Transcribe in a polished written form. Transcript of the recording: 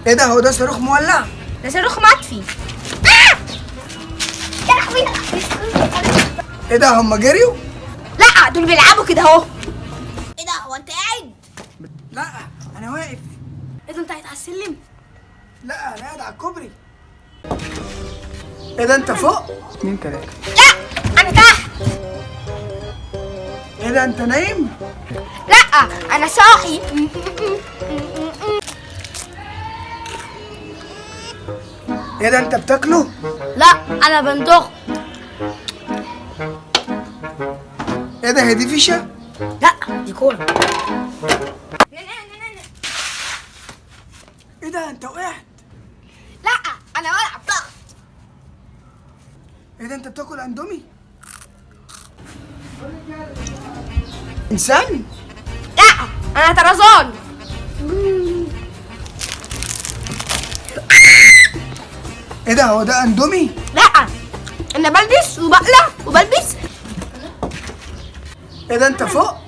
ايه ده؟ هو ده صاروخ مولع؟ ده صاروخ مطفي. يا لهوي. ايه ده؟ هم جريوا؟ لا دول بيلعبوا كده اهو. ايه ده؟ هو انت قاعد؟ لا انا واقف. ايه ده انت قاعد على السلم؟ لا انا قاعد على الكوبري. ايه ده؟ انت فوق؟ 2 3. لا انا تحت. ايه ده؟ انت نايم؟ لا انا صاحي. ايه ده؟ انت بتاكله؟ لا انا بندخ. ايه ده؟ هي دي فيشه؟ لا دي كوره. ايه ده؟ انت وقعت؟ لا انا بلعب ضغط. ايه ده؟ انت بتاكل اندومي؟ انسان؟ لا انا طرزان. ايه ده؟ هو ده اندومي؟ لا انا بلبس وبقلع وبلبس. ايه ده؟ انت فوق؟